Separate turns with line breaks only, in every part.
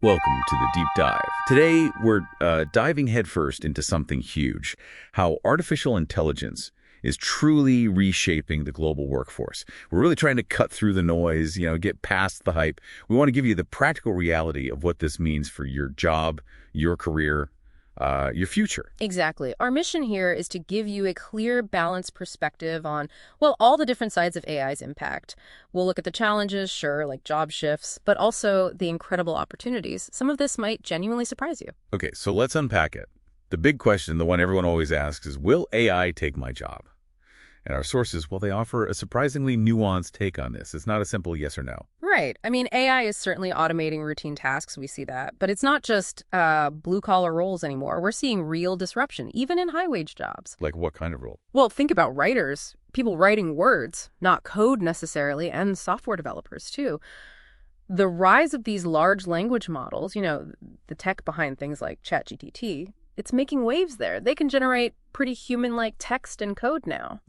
Welcome to the Deep Dive. Today, we're diving headfirst into something huge, how artificial intelligence is truly reshaping the global workforce. We're really trying to cut through the noise, get past the hype. We want to give you the practical reality of what this means for your job, your career, your future.
Exactly. Our mission here is to give you a clear, balanced perspective on, well, all the different sides of AI's impact. We'll look at the challenges, sure, like job shifts, but also the incredible opportunities. Some of this might genuinely surprise you.
Okay, so let's unpack it. The big question, the one everyone always asks, is will AI take my job? And our sources, well, they offer a surprisingly nuanced take on this. It's not a simple yes or no.
Right. I mean, AI is certainly automating routine tasks. We see that. But it's not just blue-collar roles anymore. We're seeing real disruption, even in high-wage jobs.
Like what kind of role?
Well, think about writers, people writing words, not code necessarily, and software developers, too. The rise of these large language models, the tech behind things like ChatGPT, it's making waves there. They can generate pretty human-like text and code now.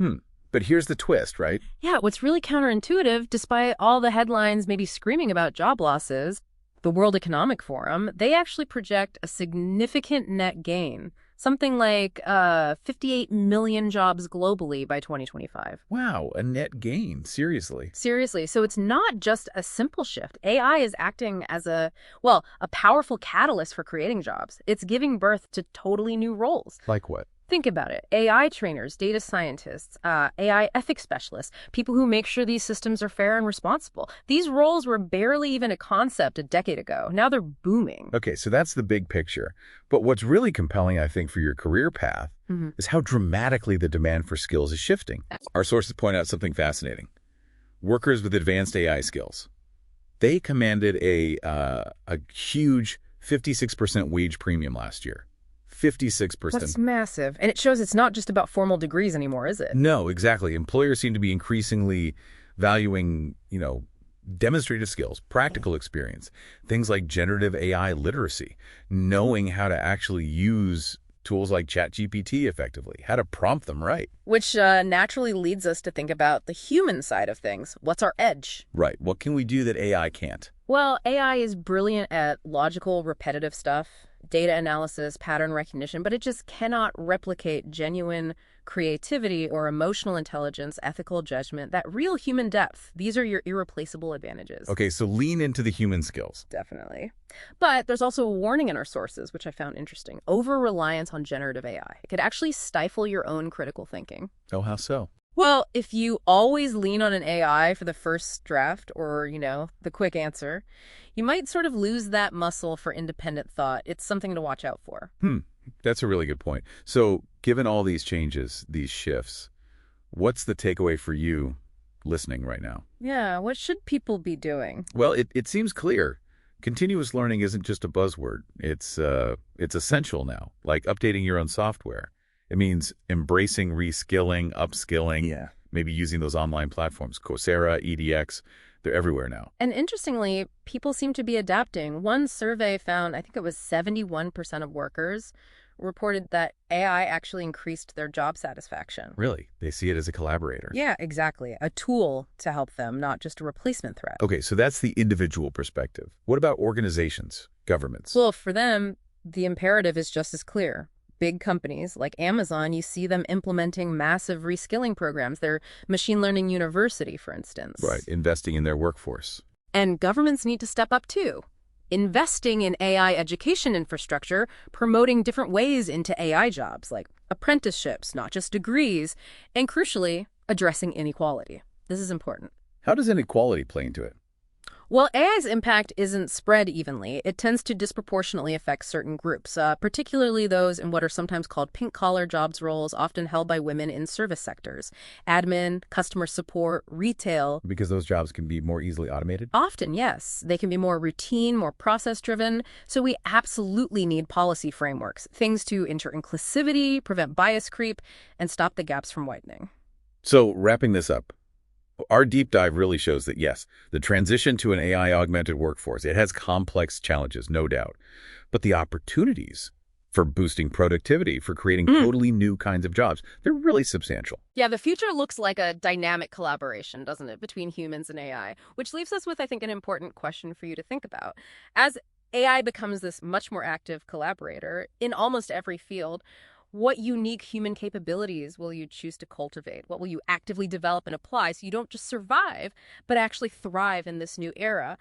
But here's the twist, right?
Yeah, what's really counterintuitive, despite all the headlines maybe screaming about job losses, the World Economic Forum, they actually project a significant net gain, something like 58 million jobs globally by 2025.
Wow, a net gain. Seriously.
Seriously. So it's not just a simple shift. AI is acting as a powerful catalyst for creating jobs. It's giving birth to totally new roles.
Like what?
Think about it. AI trainers, data scientists, AI ethics specialists, people who make sure these systems are fair and responsible. These roles were barely even a concept a decade ago. Now they're booming.
Okay, so that's the big picture. But what's really compelling, I think, for your career path is how dramatically the demand for skills is shifting. Our sources point out something fascinating. Workers with advanced AI skills, they commanded a huge 56% wage premium last year. 56%.
That's massive. And it shows it's not just about formal degrees anymore, is it?
No, exactly. Employers seem to be increasingly valuing, demonstrative skills, practical experience, things like generative AI literacy, knowing how to actually use tools like ChatGPT effectively, how to prompt them right.
Which naturally leads us to think about the human side of things. What's our edge?
Right. What can we do that AI can't?
Well, AI is brilliant at logical, repetitive stuff, data analysis, pattern recognition, but it just cannot replicate genuine creativity or emotional intelligence, ethical judgment, that real human depth. These are your irreplaceable advantages.
Okay, so lean into the human skills.
Definitely. But there's also a warning in our sources, which I found interesting. Over-reliance on generative AI. It could actually stifle your own critical thinking.
Oh, how so?
Well, if you always lean on an AI for the first draft or, the quick answer, you might sort of lose that muscle for independent thought. It's something to watch out for.
That's a really good point. So given all these changes, these shifts, what's the takeaway for you listening right now?
Yeah, what should people be doing?
Well, it seems clear. Continuous learning isn't just a buzzword. It's essential now, like updating your own software. It means embracing reskilling, upskilling, maybe using those online platforms, Coursera, EDX, they're everywhere now.
And interestingly, people seem to be adapting. One survey found, I think it was 71% of workers reported that AI actually increased their job satisfaction.
Really? They see it as a collaborator?
Yeah, exactly. A tool to help them, not just a replacement threat.
Okay, so that's the individual perspective. What about organizations, governments?
Well, for them, the imperative is just as clear. Big companies like Amazon, you see them implementing massive reskilling programs. Their machine learning university, for instance.
Right, investing in their workforce.
And governments need to step up too. Investing in AI education infrastructure, promoting different ways into AI jobs like apprenticeships, not just degrees, and crucially, addressing inequality. This is important.
How does inequality play into it?
Well, AI's impact isn't spread evenly. It tends to disproportionately affect certain groups, particularly those in what are sometimes called pink-collar jobs roles, often held by women in service sectors. Admin, customer support, retail.
Because those jobs can be more easily automated?
Often, yes. They can be more routine, more process-driven. So we absolutely need policy frameworks, things to ensure inclusivity, prevent bias creep, and stop the gaps from widening.
So wrapping this up, our deep dive really shows that, yes, the transition to an AI-augmented workforce, it has complex challenges, no doubt. But the opportunities for boosting productivity, for creating totally new kinds of jobs, they're really substantial.
Yeah, the future looks like a dynamic collaboration, doesn't it, between humans and AI, which leaves us with, I think, an important question for you to think about. As AI becomes this much more active collaborator in almost every field. What unique human capabilities will you choose to cultivate? What will you actively develop and apply so you don't just survive, but actually thrive in this new era?